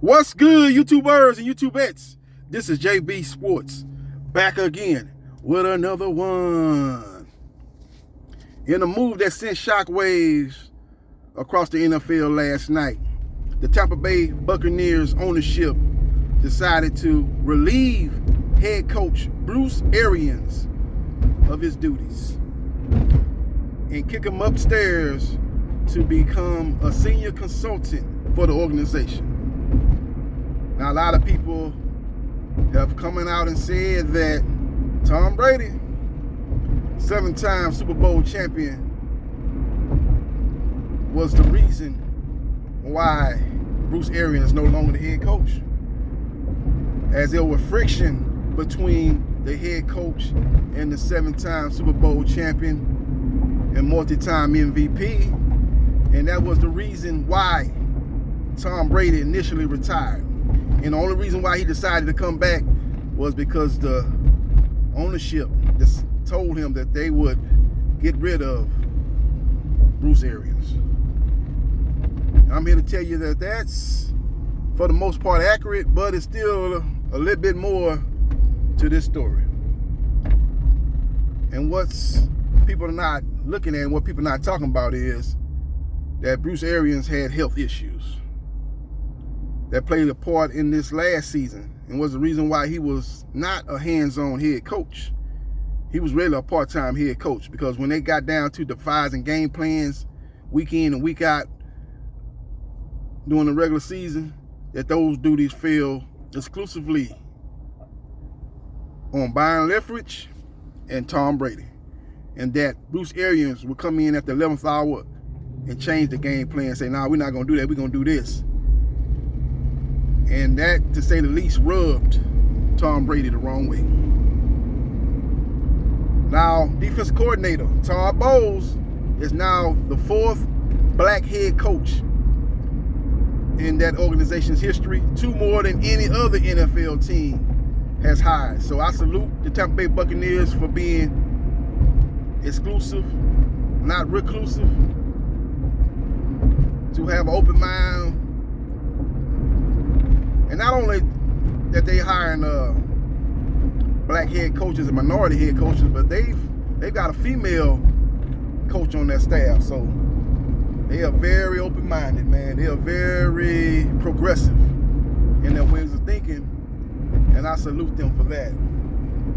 What's good, YouTubers and YouTubettes? This is JBsports back again with another one. In a move that sent shockwaves across the NFL last night, the Tampa Bay Buccaneers ownership decided to relieve head coach Bruce Arians of his duties and kick him upstairs to become a senior consultant for the organization. Now, a lot of people have coming out and said that Tom Brady, 7-time Super Bowl champion, was the reason why Bruce Arians is no longer the head coach, as there was friction between the head coach and the 7-time Super Bowl champion and multi-time MVP, and that was the reason why Tom Brady initially retired. And the only reason why he decided to come back was because the ownership just told him that they would get rid of Bruce Arians. I'm here to tell you that that's, for the most part, accurate, but it's still a little bit more to this story. And what's people are not looking at and what people are not talking about is that Bruce Arians had health issues that played a part in this last season and was the reason why he was not a hands-on head coach. He was really a part-time head coach, because when they got down to devising game plans week in and week out during the regular season, that those duties fell exclusively on Byron Leftwich and Tom Brady, and that Bruce Arians would come in at the 11th hour and change the game plan and say, nah, we're not going to do that, we're going to do this. And that, to say the least, rubbed Tom Brady the wrong way. Now, defensive coordinator Todd Bowles is now the 4th black head coach in that organization's history, 2 more than any other NFL team has hired. So I salute the Tampa Bay Buccaneers for being exclusive, not reclusive, to have an open mind. And not only that they hiring black head coaches and minority head coaches, but they've got a female coach on their staff. So they are very open-minded, man. They are very progressive in their ways of thinking, and I salute them for that.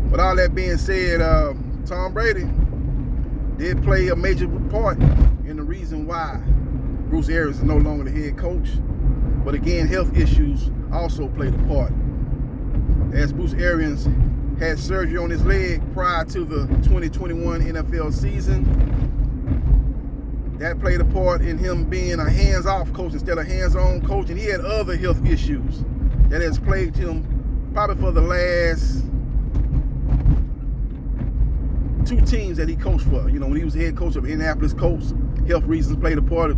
With all that being said, Tom Brady did play a major part in the reason why Bruce Arians is no longer the head coach. But again, health issues also played a part, as Bruce Arians had surgery on his leg prior to the 2021 NFL season. That played a part in him being a hands-off coach instead of hands-on coach, and he had other health issues that has plagued him probably for the last 2 teams that he coached for. You know, when he was the head coach of Indianapolis Colts, health reasons played a part of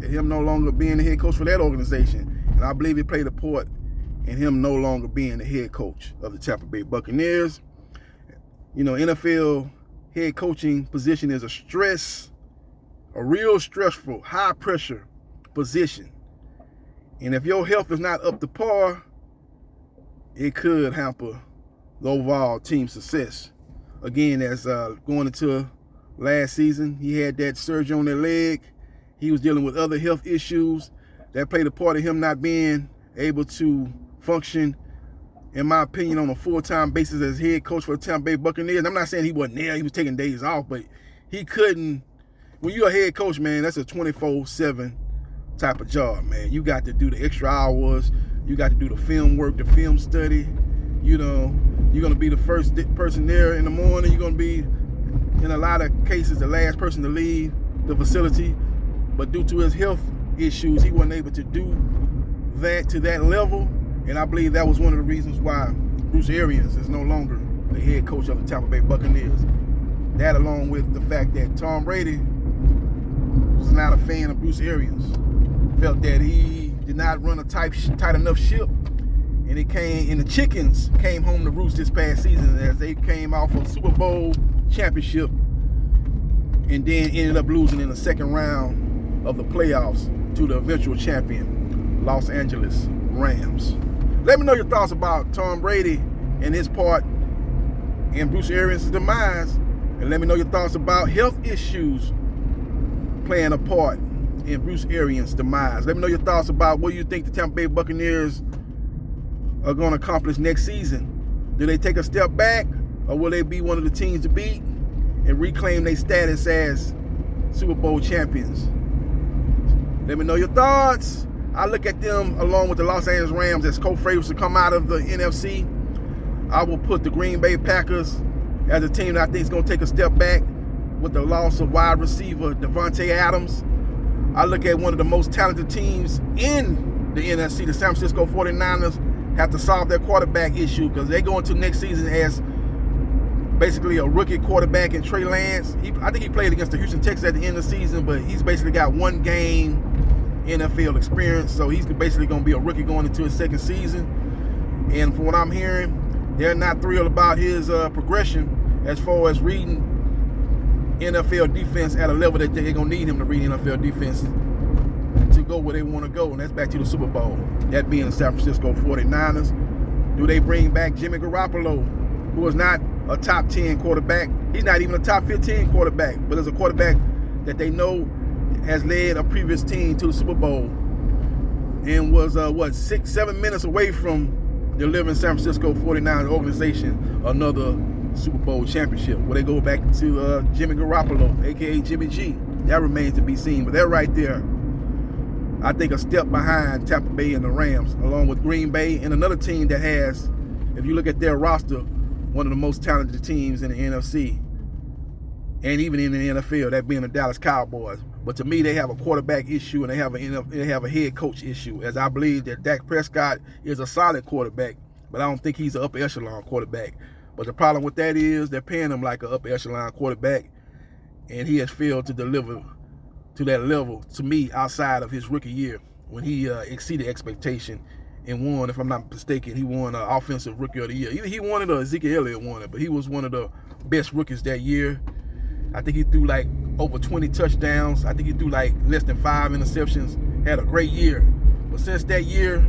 him no longer being the head coach for that organization. And I believe it played a part in him no longer being the head coach of the Tampa Bay Buccaneers. You know, NFL head coaching position is a real stressful, high pressure position. And if your health is not up to par, it could hamper the overall team success. Again, as going into last season, he had that surgery on that leg. He was dealing with other health issues that played a part in him not being able to function, in my opinion, on a full-time basis as head coach for the Tampa Bay Buccaneers. I'm not saying he wasn't there, he was taking days off, but he couldn't. When you're a head coach, man, that's a 24/7 type of job, man. You got to do the extra hours, you got to do the film work, the film study. You know, you're going to be the first person there in the morning. You're going to be, in a lot of cases, the last person to leave the facility. But due to his health issues, he wasn't able to do that to that level. And I believe that was one of the reasons why Bruce Arians is no longer the head coach of the Tampa Bay Buccaneers. That, along with the fact that Tom Brady was not a fan of Bruce Arians, felt that he did not run a tight enough ship. And the chickens came home to roost this past season, as they came off a Super Bowl championship and then ended up losing in the second round of the playoffs to the eventual champion Los Angeles Rams. Let me know your thoughts about Tom Brady and his part in Bruce Arians' demise. And let me know your thoughts about health issues playing a part in Bruce Arians' demise. Let me know your thoughts about what you think the Tampa Bay Buccaneers are going to accomplish next season. Do they take a step back, or will they be one of the teams to beat and reclaim their status as Super Bowl champions? Let me know your thoughts. I look at them along with the Los Angeles Rams as co-favorites to come out of the NFC. I will put the Green Bay Packers as a team that I think is going to take a step back with the loss of wide receiver Devontae Adams. I look at one of the most talented teams in the NFC, the San Francisco 49ers, have to solve their quarterback issue because they go into next season as basically a rookie quarterback in Trey Lance. I think he played against the Houston Texans at the end of the season, but he's basically got one game NFL experience, so he's basically going to be a rookie going into his second season. And from what I'm hearing, they're not thrilled about his progression as far as reading NFL defense at a level that they're going to need him to read NFL defense to go where they want to go, and that's back to the Super Bowl, that being the San Francisco 49ers. Do they bring back Jimmy Garoppolo, who is not a top 10 quarterback? He's not even a top 15 quarterback, but is a quarterback that they know has led a previous team to the Super Bowl and was 6-7 minutes away from delivering San Francisco 49ers organization another Super Bowl championship. Will they go back to Jimmy Garoppolo, aka Jimmy G? That remains to be seen, but they're right there, I think, a step behind Tampa Bay and the Rams, along with Green Bay and another team that has, if you look at their roster, one of the most talented teams in the NFC and even in the NFL, that being the Dallas Cowboys. But to me, they have a quarterback issue and they have a head coach issue, as I believe that Dak Prescott is a solid quarterback, but I don't think he's an upper echelon quarterback. But the problem with that is they're paying him like an upper echelon quarterback, and he has failed to deliver to that level, to me, outside of his rookie year when he exceeded expectation and won, if I'm not mistaken, he won Offensive Rookie of the Year. Either he won it or Ezekiel Elliott won it, but he was one of the best rookies that year. I think he threw like over 20 touchdowns. I think he threw like less than 5 interceptions. Had a great year. But since that year,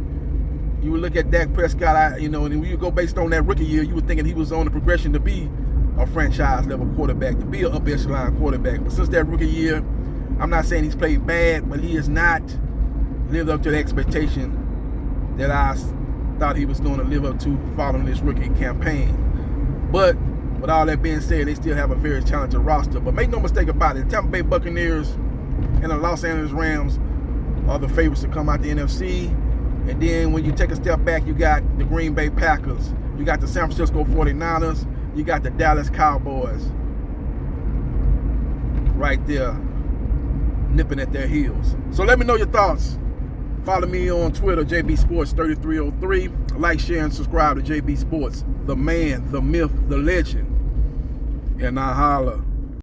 you would look at Dak Prescott, and when you go based on that rookie year, you were thinking he was on the progression to be a franchise-level quarterback, to be an upper echelon quarterback. But since that rookie year, I'm not saying he's played bad, but he has not lived up to the expectation that I thought he was going to live up to following this rookie campaign. But with all that being said, they still have a very talented roster. But make no mistake about it, the Tampa Bay Buccaneers and the Los Angeles Rams are the favorites to come out the NFC. And then when you take a step back, you got the Green Bay Packers, you got the San Francisco 49ers, you got the Dallas Cowboys right there nipping at their heels. So let me know your thoughts. Follow me on Twitter, JBsports3303. Like, share, and subscribe to JB Sports, the man, the myth, the legend. And I holla.